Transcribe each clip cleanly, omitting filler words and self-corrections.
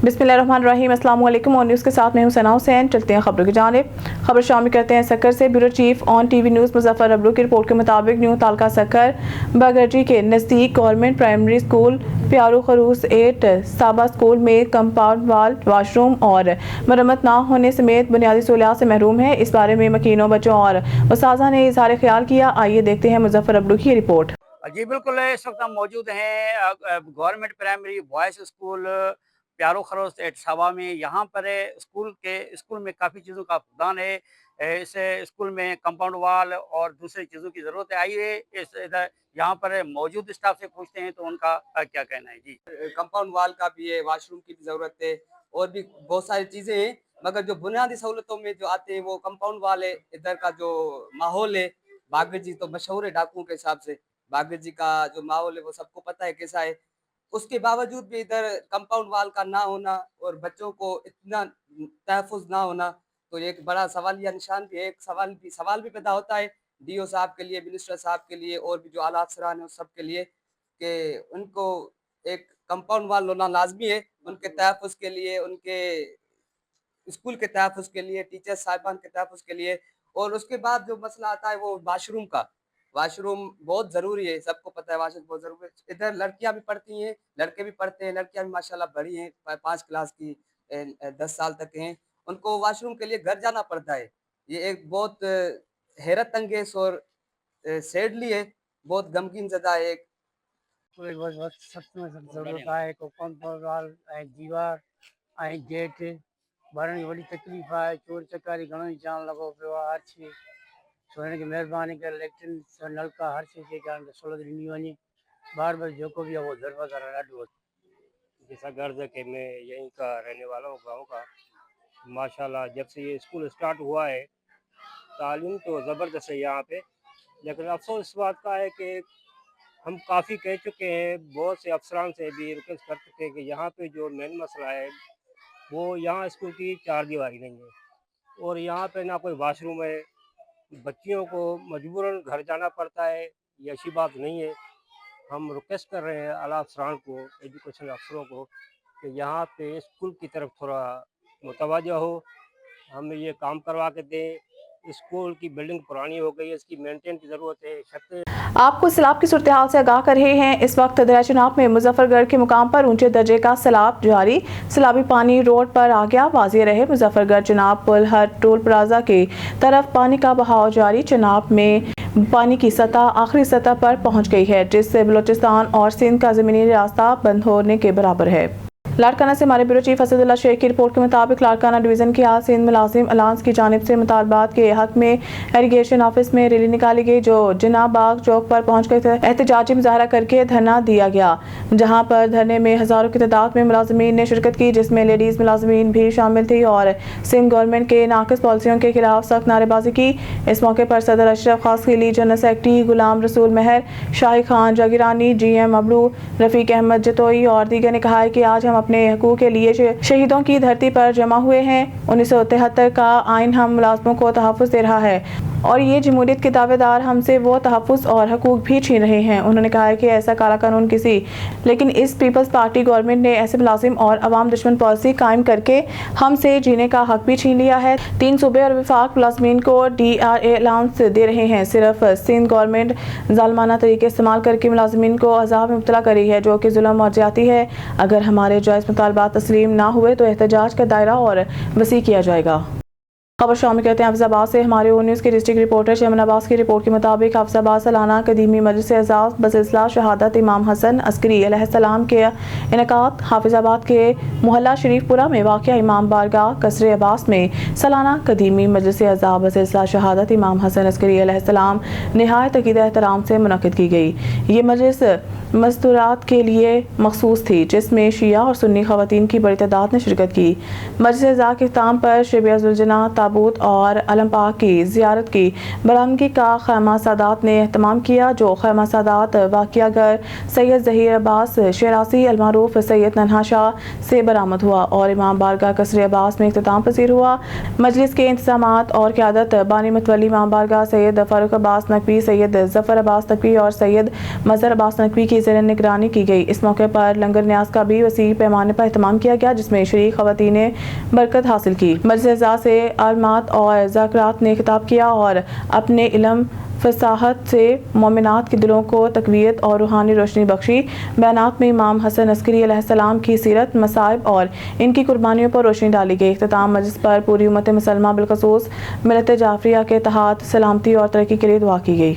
बिस्मिल्लाहिर्रहमानिर्रहीम। अस्सलाम वालेकुम। और न्यूज़ के साथ मैं हूं सना हुसैन। चलते हैं खबरों की जानिब। खबर शामिल करते हैं सक्कर से। Bureau chief on TV news Muzaffar Ablu की रिपोर्ट के मुताबिक न्यू तालका सक्कर बगरजी के नज़दीक गवर्नमेंट प्राइमरी स्कूल प्यारो खरूस 8 साबा स्कूल में कंपाउंड वाल, वॉशरूम और मरम्मत ना होने समेत बुनियादी सहूलियात से महरूम है। इस बारे में मकीनों, बच्चों और उस्ताज़ा ने इज़हार ख्याल किया। आइए देखते हैं मुजफ्फर अबलू की रिपोर्ट। जी बिल्कुल, इस वक्त हम मौजूद हैं गवर्नमेंट प्राइमरी बॉयज़ स्कूल प्यारो खरोस एट सावा में। यहाँ पर स्कूल में काफ़ी चीज़ों का फुकदान है। इस स्कूल में कंपाउंड वाल और दूसरी चीज़ों की ज़रूरत है। आइए इस इधर यहाँ पर मौजूद स्टाफ से पूछते हैं तो उनका क्या कहना है। जी, कंपाउंड वाल का भी है, वॉशरूम की भी ज़रूरत है और भी बहुत सारी चीज़ें हैं, मगर जो बुनियादी सहूलतों में जो आते हैं वो कंपाउंड वाल है। इधर का जो माहौल है, बागर जी तो मशहूर है डाकुओं के हिसाब से। बागर जी का जो माहौल है वो सबको पता है कैसा है। उसके बावजूद भी इधर कंपाउंड वाल का ना होना और बच्चों को इतना तहफ़्फ़ुज़ ना होना, तो ये एक बड़ा सवालिया निशान भी है। एक सवाल भी पैदा होता है डीओ साहब के लिए, मिनिस्टर साहब के लिए और भी जो आला अफ़सरान हैं उस सब के लिए, कि उनको एक कंपाउंड वाल होना लाज़मी है उनके तहफ़्फ़ुज़ के लिए, उनके स्कूल के तहफ़्फ़ुज़ के लिए, टीचर साहिबान के तहफ़्फ़ुज़ के लिए। और उसके बाद जो मसला आता है वो वाशरूम का। वाशरूम बहुत ज़रूरी है, सबको पता है वाशरूम बहुत ज़रूरी है। इधर लड़कियाँ भी पढ़ती हैं, लड़के भी पढ़ते हैं। लड़कियाँ भी माशाल्लाह बड़ी हैं, 5 क्लास की 10 साल तक हैं। उनको वाशरूम के लिए घर जाना पड़ता है। ये एक बहुत हैरत अंगेज़ और सैडली है, बहुत गमगीन ज़दा है। कोई बहुत सख्त में सख्त ज़रूरत आहे। को कंपाउंड वाल ऐं दीवार ऐं गेट भरण जी वॾी तकलीफ़ आहे। चोर चकारी घणो ई जाम लॻो पियो आहे। हर शइ सो हिन खे महिरबानी करे लैट्रिन नलका हर शइ खे कारण सहूलियत ॾिनी वञे। बार बार जेको भी है वो दरबदर ॾाढो। जैसा गर्ज है कि मैं यहीं का रहने वाला हूँ, गाँव का। माशाल्लाह जब से ये स्कूल स्टार्ट हुआ है तालीम तो ज़बरदस्त है यहाँ पे, लेकिन अफसोस इस बात का है कि हम काफ़ी कह चुके हैं, बहुत से अफसरान से भी रिक्वेस्ट कर चुके हैं कि यहाँ पे जो मेन मसला है वो यहाँ स्कूल की चार दीवारी नहीं है और यहाँ पे ना कोई वाशरूम है। बच्चियों को मजबूरन घर जाना पड़ता है, ये अच्छी बात नहीं है। हम रिक्वेस्ट कर रहे हैं आला अफसरान को, एजुकेशन अफसरों को, कि यहाँ पे स्कूल की तरफ थोड़ा मुतवज्जो हो, हमें ये काम करवा के दें। स्कूल की बिल्डिंग पुरानी हो गई है, इसकी मेंटेन की ज़रूरत है। छतें आपको सैलाब की सूरत हाल से आगाह कर रहे हैं। इस वक्त दरिया चनाब में मुजफ्फरगढ़ के मुकाम पर ऊंचे दर्जे का सैलाब जारी। सैलाबी पानी रोड पर आ गया। वाज़ेह रहे मुजफ्फरगढ़ चनाब पुल हर टोल प्लाजा की तरफ पानी का बहाव जारी। चनाब में पानी की सतह आखिरी सतह पर पहुंच गई है, जिससे बलूचिस्तान और सिंध का ज़मीनी रास्ता बंद होने के बराबर है। लाड़काना से हमारे ब्यूरो चीफ असदुल्ला शेख की रिपोर्ट के मुताबिक लाड़काना डिवीज़न के आज सिंध मुलाजिम अलायंस की जानिब से मुतालबात के हक में इरीगेशन ऑफिस में रैली निकाली गई, जो जिना बाग चौक पर पहुंच कर एहतजाजी मुजाहरा करके धरना दिया गया, जहां पर धरने में हज़ारों की तादाद में मुलाजमीन ने शिरकत की, जिसमें लेडीज़ मुलाजमीन भी शामिल थी और सिंध गवर्नमेंट के नाक़िस पॉलिसियों के खिलाफ सख्त नारेबाजी की। इस मौके पर सदर अशरफ खासखीली, जनरल सेक्रेटरी गुलाम रसूल महर, शाही खान जागीरानी, GM अबलू, रफ़ीक अहमद जतोई और दीगर ने कहा है कि आज हम अपने हकूक़ के लिए शहीदों की धरती पर जमा हुए हैं। 1973 का आइन हम मुलाज़मों को तहफ़्फ़ुज़ दे रहा है और ये जमहूरियत के दावेदार हमसे वो तहफ़्फ़ुज़ और हकूक़ भी छीन रहे हैं। उन्होंने कहा है कि ऐसा काला कानून लेकिन इस पीपल्स पार्टी गवर्नमेंट ने ऐसे मुलाजिम और अवाम दुश्मन पॉलिसी कायम करके हमसे जीने का हक भी छीन लिया है। 3 सूबे और वफाक मुलाजमीन को DRA अलाउंस दे रहे हैं। सिर्फ सिंध गवर्नमेंट ज़ालिमाना तरीके इस्तेमाल करके मुलाजमीन को अज़ाब में मुब्तला कर रही है, जो कि जुल्म और ज्यादती है। अगर हमारे जायज़ मुतालबात तस्लीम ना हुए तो एहतजाज का दायरा और वसी किया जाएगा। खबर शामिल करते हैं हफ्ज़ाबाद से। हमारे ओ न्यूज़ के डिस्ट्रिक्ट रिपोर्टर शमन अब्बास की रिपोर्ट के मुताबिक हफ्ज़ाबाद सालाना कदीमी मजलिस एज़ाज़ बसिलसिला शहादत इमाम हसन अस्करी अलैहिस्सलाम के इनेकात हाफिज़ाबाद के मोहल्ला शरीफपुरा में वाक़िया इमाम बारगाह कसरे अब्बास में सालाना कदीमी मजलिस एज़ाज़ बसिलसिला शहादत इमाम हसन अस्करी अलैहिस्सलाम नहायत अक़ीदा एहतराम से मुनक़िद की गई। ये मजलिस मस्तूरात के लिए मखसूस थी, जिसमें शिया और सुन्नी ख़वातीन की बड़ी तादाद ने शिरकत की। मजलिस एज़ाज़ के इख्तिताम पर शेब अज़ुल जना تابوت اور علم پاک کی زیارت کی برآمدگی کا خیمہ سادات نے اہتمام کیا، جو خیمہ سادات واقعہ گر سید ظہیر عباس شیرازی المعروف سید ننھا شاہ سے برآمد ہوا اور امام بارگاہ قصر عباس میں اختتام پذیر ہوا۔ مجلس کے انتظامات اور قیادت بانی متولی امام بارگاہ سید فاروق عباس نقوی، سید ظفر عباس نقوی اور سید مظہر عباس نقوی کی زیر نگرانی کی گئی۔ اس موقع پر لنگر نیاز کا بھی وسیع پیمانے پر اہتمام کیا گیا، جس میں شریک خواتین نے برکت حاصل کی۔ مجلس اعزاز سے عالمات اور ذاکرات نے خطاب کیا اور اپنے علم فصاحت سے مومنات کے دلوں کو تقویت اور روحانی روشنی بخشی۔ بیانات میں امام حسن عسکری علیہ السلام کی سیرت، مصائب اور ان کی قربانیوں پر روشنی ڈالی گئی۔ اختتام مجلس پر پوری امت مسلمہ بالخصوص ملت جعفریہ کے اتحاد، سلامتی اور ترقی کے لیے دعا کی گئی۔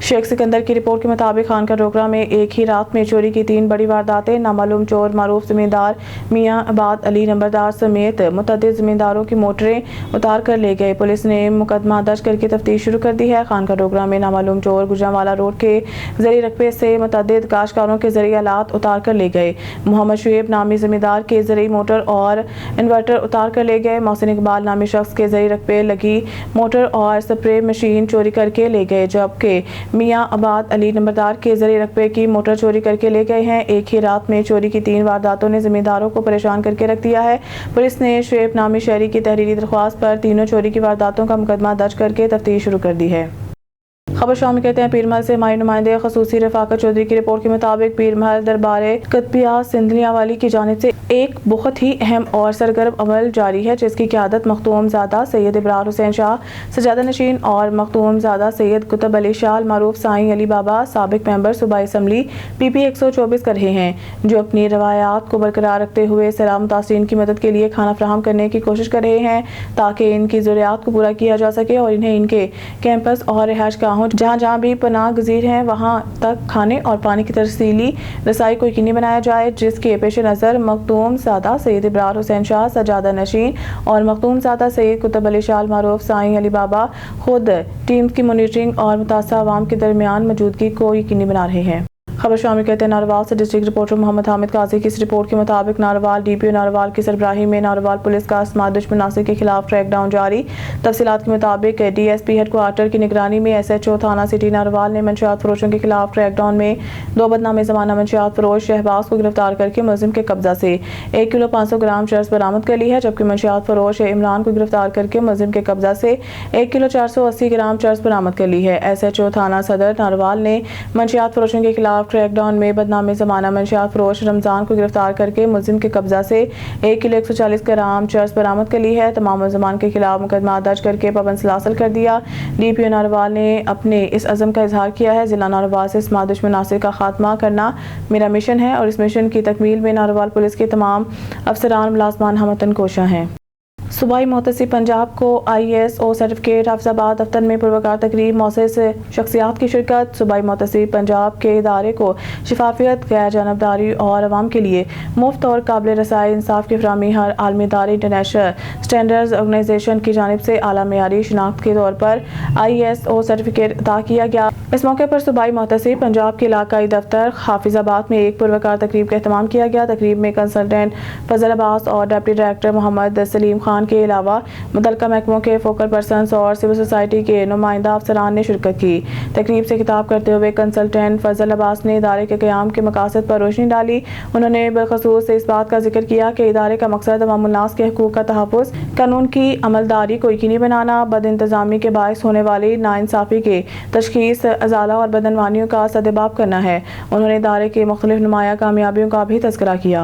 شیخ سکندر کی رپورٹ کے مطابق خانقاہ ڈوگرہ میں ایک ہی رات میں چوری کی 3 بڑی وارداتیں، نامعلوم چور معروف زمیندار میاں عباد علی نمبردار سمیت متعدد زمینداروں کی موٹریں اتار کر لے گئے۔ پولیس نے مقدمہ درج کر کے تفتیش شروع کر دی ہے۔ خانقاہ ڈوگرہ میں نامعلوم چور گجرانوالہ روڈ کے زرعی رقبے سے متعدد کاشتکاروں کے زرعی آلات اتار کر لے گئے۔ محمد شعیب نامی زمیندار کے زرعی موٹر اور انورٹر اتار کر لے گئے۔ محسن اقبال نامی شخص کے زرعی رقبے لگی موٹر اور سپرے مشین چوری کر کے لے گئے، جبکہ میاں عباد علی نمبردار کے زرعی رقبے کی موٹر چوری کر کے لے گئے ہیں۔ ایک ہی رات میں چوری کی 3 وارداتوں نے زمینداروں کو پریشان کر کے رکھ دیا ہے۔ پولیس نے شعیب نامی شہری کی تحریری درخواست پر تینوں چوری کی وارداتوں کا مقدمہ درج کر کے تفتیش شروع کر دی ہے۔ خبر شامل کرتے ہیں پیر محل سے۔ ہمارے نمائندے خصوصی رفاقت چودھری کی رپورٹ کے مطابق پیر محل دربار قطبیہ سندھلیاں والی کی جانب سے ایک بہت ہی اہم اور سرگرم عمل جاری ہے، جس کی قیادت مختوم زادہ سید ابرار حسین شاہ سجادہ نشین اور مختوم زادہ سید قطب علی شاہ المعروف سائیں علی بابا سابق ممبر صوبائی اسمبلی PP 124 کر رہے ہیں، جو اپنی روایات کو برقرار رکھتے ہوئے سیلاب متاثرین کی مدد کے لیے کھانا فراہم کرنے کی کوشش کر رہے ہیں، تاکہ ان کی ضروریات کو پورا کیا جا سکے اور انہیں ان کے کیمپس اور رہائش گاہوں جہاں جہاں بھی پناہ گزیر ہیں وہاں تک کھانے اور پانی کی ترسیلی رسائی کو یقینی بنایا جائے، جس کے پیش نظر مختوم زادہ سید ابرار حسین شاہ سجادہ نشین اور مختوم زادہ سید قطب علی شاہ المعروف سائیں علی بابا خود ٹیم کی مانیٹرنگ اور متاثرہ عوام کے درمیان موجودگی کو یقینی بنا رہے ہیں۔ خبر شامل کرتے ہیں ناروال سے۔ ڈسٹرکٹ رپورٹر محمد حامد قاضی کی اس رپورٹ کے مطابق ناروال DPO ناروال کی سربراہی میں ناروال پولیس کا اسمات دشمن عناصر کے خلاف ٹریک ڈاؤن جاری۔ تفصیلات کے مطابق DSP ہیڈ کوارٹر کی نگرانی میں SHO تھانہ سٹی ناروال نے منشیات فروشوں کے خلاف ٹریک ڈاؤن میں 2 بدنام زمانہ منشیات فروش شہباز کو گرفتار کر کے ملزم کے قبضہ سے 1 کلو 500 گرام چرس برآمد کر لی ہے، جبکہ منشیات فروش عمران کو گرفتار کر کے ملزم کے قبضہ سے 1 کلو 480 گرام چرس برآمد کر لی ہے۔ SHO تھانہ صدر ناروال نے منشیات فروشوں کے خلاف ٹریک ڈاؤن میں بدنام زمانہ منشیات فروش رمضان کو گرفتار کر کے ملزم کے قبضہ سے 1 کلو 140 گرام چرس برآمد کر لی ہے۔ تمام ملزمان کے خلاف مقدمہ درج کر کے پابند سلاسل کر دیا۔ DPO ناروال نے اپنے اس عزم کا اظہار کیا ہے۔ ضلع ناروال سے اسمات دشمن عناصر کا خاتمہ کرنا میرا مشن ہے اور اس مشن کی تکمیل میں ناروال پولیس کے تمام افسران ملازمان ہموطن کوشاں ہیں۔ صوبائی محتسب پنجاب کو ISO سرٹیفکیٹ۔ حافظ آباد دفتر میں پروقار تقریب، موثر شخصیات کی شرکت۔ صوبائی محتسب پنجاب کے ادارے کو شفافیت، غیر جانبداری اور عوام کے لیے مفت اور قابل رسائی انصاف کی فراہمی ہر عالمی ادارے انٹرنیشنل اسٹینڈرڈز آرگنائزیشن کی جانب سے اعلیٰ معیاری شناخت کے طور پر ISO سرٹیفکیٹ عطا کیا گیا۔ اس موقع پر صوبائی محتسب پنجاب کے علاقائی دفتر حافظ آباد میں ایک پروقار تقریب کا اہتمام کیا گیا۔ تقریب میں کنسلٹنٹ فضل عباس اور ڈپٹی ڈائریکٹر محمد سلیم خان کے علاوہ متعلقہ محکموں کے فوکل پرسنز اور سول سوسائٹی کے نمائندہ افسران نے شرکت کی۔ تقریب سے خطاب کرتے ہوئے کنسلٹنٹ فضل عباس نے ادارے کے قیام کے مقاصد پر روشنی ڈالی۔ انہوں نے بالخصوص اس بات کا ذکر کیا کہ ادارے کا مقصد عوام الناس کے حقوق کا تحفظ، قانون کی عملداری کو یقینی بنانا، بد انتظامی کے باعث ہونے والی ناانصافی کے تشخیص، ازالہ اور بدعنوانیوں کا سدباب کرنا ہے۔ انہوں نے ادارے کی مختلف نمایاں کامیابیوں کا بھی تذکرہ کیا۔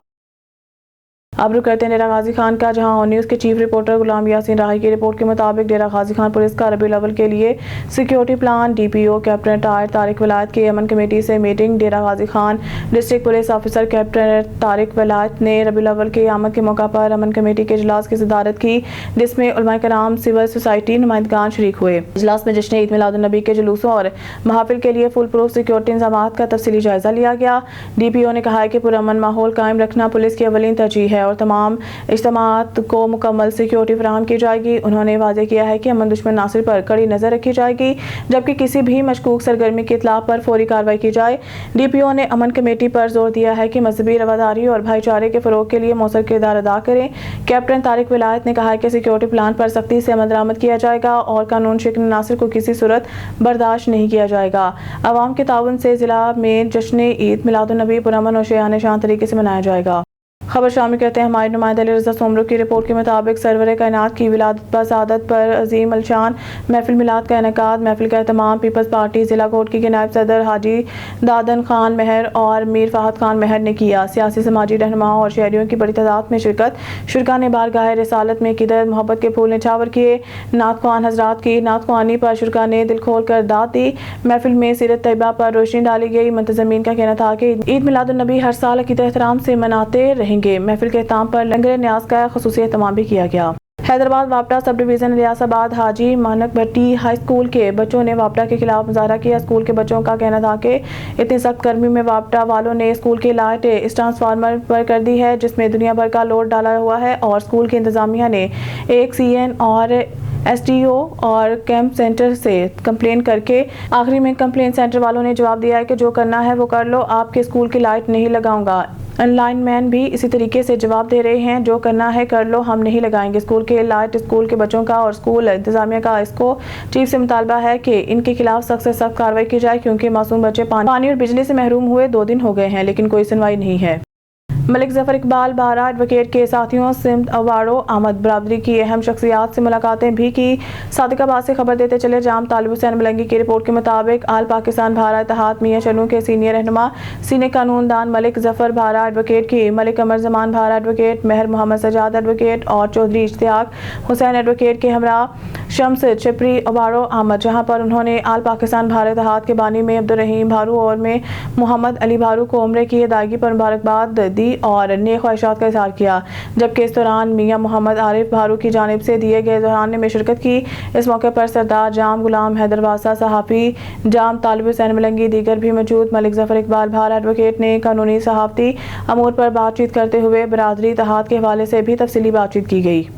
اب رک کرتے ہیں ڈیرہ غازی خان کا، جہاں آن نیوز کے چیف رپورٹر غلام یاسین راہی کی رپورٹ کے مطابق ڈیرہ غازی خان پولیس کا ربیع الاول کے لیے security plan. DPO captain Tariq Wilayat کی امن کمیٹی سے meeting. Dera Ghazi Khan district police officer captain Tariq Wilayat نے ربیع الاول کی آمد کے موقع پر امن کمیٹی کے اجلاس کی صدارت کی، جس میں علماء کرام، سول سوسائٹی نمائندگان شریک ہوئے۔ اجلاس میں جشن عید میلاد النبی کے جلوسوں اور محافل کے لیے فل پروف سیکیورٹی انتظامات کا تفصیلی جائزہ لیا گیا۔ DPO نے کہا ہے کہ پرامن ماحول قائم رکھنا پولیس کی اولین ترجیح ہے और तमाम इज्तिमात को मुकम्मल सिक्योरिटी फराहम की जाएगी। उन्होंने वाज़ेह किया है कि अमन दुश्मन नासिर पर कड़ी नज़र रखी जाएगी, जबकि किसी भी मशकूक सरगर्मी की इत्तला पर फौरी कार्रवाई की जाए। DPO ने अमन कमेटी पर जोर दिया है कि मजहबी रवादारी और भाईचारे के फ़रोग के लिए मौसर किरदार अदा करें। कैप्टन तारिक विलायत ने कहा है कि सिक्योरिटी प्लान पर सख्ती से अमल दरामद किया जाएगा और कानून शिकन नासिर को किसी सूरत बर्दाश्त नहीं किया जाएगा। अवाम के ताउन से ज़िला में जश्न ईद मिलादुन्नबी पुरअमन और शान शान तरीके से मनाया जाएगा। खबर शामिल करते हैं हमारे नुमाइंदा अली रज़ा सोमरू की रिपोर्ट के मुताबिक सरवर कायनात की विलादत पर सादत पर अजीम अलशान महफिल मिलाद का इनेकाद। महफिल का एहतमाम पीपल्स पार्टी ज़िला कोटकी के नायब सदर हाजी दादन खान महर और मीर फ़ाहद खान महर ने किया। सियासी समाजी रहनुमाओं और शहरियों की बड़ी तादाद में शिरकत। शुरका ने बारगाह रिसालत में क़िदरत मोहब्बत के फूल निछावर किए। नात ख्वान हजरात की नात ख्वानी पर शुरका ने दिल खोल कर दाद दी। महफिल में सीरत तैयबा पर रोशनी डाली गई। मुंतज़मीन का कहना था कि ईद मिलादुन्नबी हर साल अक़ीदत एहतराम से मनाते रहेंगे। महफिल के एहतमाम पर लंगर न्याज का ख़ुसूसी एहतमाम भी किया गया। हैदराबाद वापटा सब डिवीज़न इलियासाबाद हाजी मानक भट्टी हाई स्कूल के बच्चों ने वापटा के खिलाफ मुजाहरा किया। स्कूल के बच्चों का कहना था कि इतनी सख्त गर्मी में वापटा वालों ने स्कूल की लाइट इस ट्रांसफार्मर पर कर दी है जिसमें दुनिया भर का लोड डाला हुआ है और स्कूल की इंतज़ामिया ने एक CN और SDO और कैंप सेंटर से कंप्लेन करके आखिरी में कंप्लेन सेंटर वालों ने जवाब दिया है कि जो करना है वो कर लो, आपके स्कूल की लाइट नहीं लगाऊंगा। ऑनलाइन मैन भी इसी तरीके से जवाब दे रहे हैं, जो करना है कर लो, हम नहीं लगाएंगे स्कूल के लाइट। स्कूल के बच्चों का और स्कूल इंतजामिया का इसको चीफ से मुतालबा है कि इनके खिलाफ सख्त से सख्त कार्रवाई की जाए क्योंकि मासूम बच्चे पानी और बिजली से महरूम हुए 2 दिन हो गए हैं लेकिन कोई सुनवाई नहीं है। मलिक ज़फ़र इकबाल बारा एडवोकेट के साथियों सिमत अवारो अहमद बरादरी की अहम शख्सियात से मुलाकातें भी की। सादिकाबाद से खबर देते चले जाम तालिब हुसैन मलंगी की रिपोर्ट के मुताबिक आल पाकिस्तान भारा इत्तेहाद मियां चनू के सीनियर रहनुमा सीनियर कानूनदान मलिक ज़फ़र भारा एडवोकेट की मलिक अमर जमान भारा एडवोकेट महर मोहम्मद सजाद एडवोकेट और चौधरी इश्तियाक हुसैन एडवोकेट के हमरा शम्स छिपरी अवारो अहमद, जहाँ पर उन्होंने आल पाकिस्तान भारा इत्तेहाद के बानी में अब्दुर्रहीम भारू और में मोहम्मद अली भारू को उम्रे की अदायगी पर मुबारकबाद दी और नेक ख्वाहिशात का इज़हार किया। जबकि इस दौरान मियां मोहम्मद आरिफ भारू की जानिब से दिए गए दौरान में शिरकत की। इस मौके पर सरदार जाम गुलाम हैदर वासा सहाफ़ी जाम तालिब हुसैन मलंगी दीगर भी मौजूद। मलिक ज़फ़र इकबाल भारा एडवोकेट ने कानूनी सहाफ़ती अमूर पर बातचीत करते हुए बरादरी इत्तेहाद के हवाले से भी तफसीली बातचीत की गई।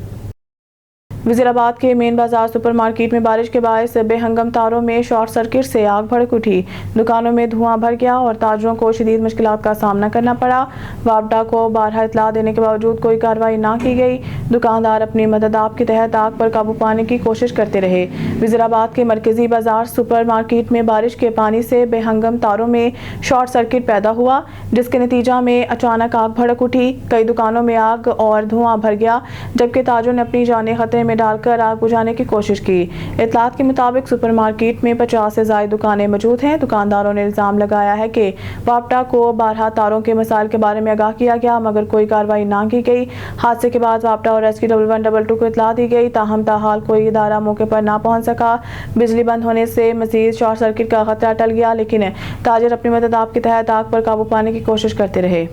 वज़ीराबाद के मेन बाजार सुपर मार्केट में बारिश के बायस बेहंगम तारों में शॉर्ट सर्किट से आग भड़क उठी। दुकानों में धुआं भर गया और ताजरों को शदीद मुश्किलात का सामना करना पड़ा। वापडा को बारहा इतला देने के बावजूद कोई कार्रवाई ना की गई। दुकानदार अपनी मदद आप के तहत आग पर काबू पाने की कोशिश करते रहे। वज़ीराबाद के मरकजी बाजार सुपर मार्केट में बारिश के पानी से बेहंगम तारों में शॉर्ट सर्किट पैदा हुआ जिसके नतीजा में अचानक आग भड़क उठी। कई दुकानों में आग और धुआं भर गया जबकि ताजरों ने अपनी जानें खतरे में डालकर आग बुझाने की कोशिश की। इत्तलात के मुताबिक सुपर मार्केट में 50 से ज़ायद दुकानें मौजूद हैं। दुकानदारों ने इल्ज़ाम लगाया है कि वापटा को बारहा तारों के मसाइल के बारे में आगाह किया गया मगर कोई कार्रवाई ना की गई। हादसे के बाद वापटा और SQ 1122 को इत्तला दी गई, ताहम ताहाल कोई इदारा मौके पर ना पहुंच सका। बिजली बंद होने से मजीद शॉर्ट सर्किट का खतरा टल गया लेकिन ताजर अपनी मदद आप के तहत आग पर काबू पाने की कोशिश करते रहे।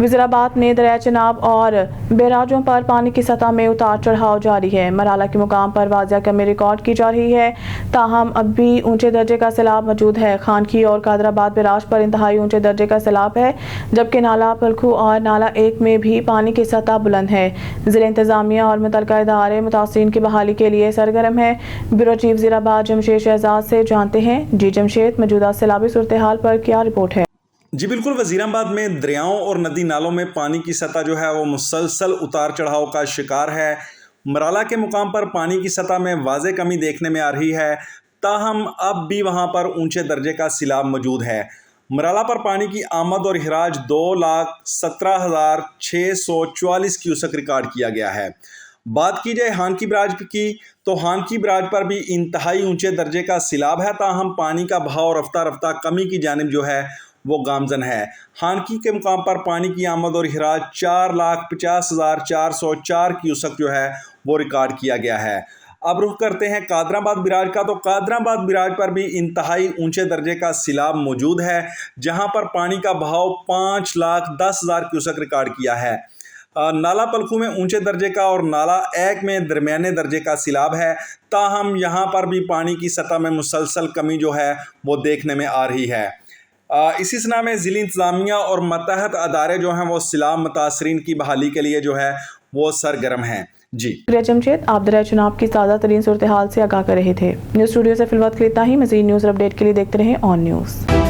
वज़ीराबाद में दरिया चनाब और बैराजों पर पानी की सतह में उतार चढ़ाव जारी है। मराला के मुकाम पर वाजिया कमी रिकॉर्ड की जा रही है, ताहम अब भी ऊंचे दर्जे का सैलाब मौजूद है। खानकी और कादराबाद बैराज पर इंतहाई ऊंचे दर्जे का सैलाब है जबकि नाला पलखू और नाला 1 में भी पानी की सतह बुलंद है। ज़िला इंतजामिया और मुतलका इदारे मुतासिरीन की बहाली के लिए सरगर्म है। ब्यूरो चीफ वज़ीराबाद जमशेद शहजाद से जानते हैं। जी जमशेद, मौजूदा सैलाबी सूरत हाल पर क्या रिपोर्ट है? जी बिल्कुल, वज़ीराबाद में दरियाओं और नदी नालों में पानी की सतह जो है वो मुसलसल उतार चढ़ाव का शिकार है। मराला के मुकाम पर पानी की सतह में वाज़े कमी देखने में आ रही है, ताहम अब भी वहां पर ऊंचे दर्जे का सैलाब मौजूद है। मराला पर पानी की आमद और खराज 2,17,644 क्यूसेक रिकॉर्ड किया गया है। बात की जाए हानकी बराज की तो हानकी बराज पर भी इंतहाई ऊंचे दर्जे का सैलाब है, ताहम पानी का बहाव रफ्ता रफ्ता कमी की जानिब जो है वो गामजन है। हानकी के मुकाम पर पानी की आमद और खराज 4,50,404 क्यूसेक जो है वो रिकॉर्ड किया गया है। अब रुख करते हैं कादराबाद बिराज का तो कादराबाद बिराज पर भी इंतहाई ऊंचे दर्जे का सैलाब मौजूद है जहां पर पानी का बहाव 5,10,000 क्यूसेक रिकॉर्ड किया है। नाला पलखू में ऊंचे दर्जे का और नाला 1 में दरमियाने दर्जे का सैलाब है, ताहम यहाँ पर भी पानी की सतह में मुसलसल कमी जो है वो देखने में आ रही है। इसी सिलसिले में ज़िली इंतज़ामिया और मतहत अदारे जो हैं वो सैलाब मुतासरीन की बहाली के लिए जो है वो सरगर्म हैं। जी जमशेद आप दरिया चुनाव की ताज़ा तरीन सूरत हाल से आगाह कर रहे थे। न्यूज़ स्टूडियो से फिलहाल के लिए इतना ही। मज़ीद न्यूज़ अपडेट के लिए देखते रहें ऑन न्यूज़।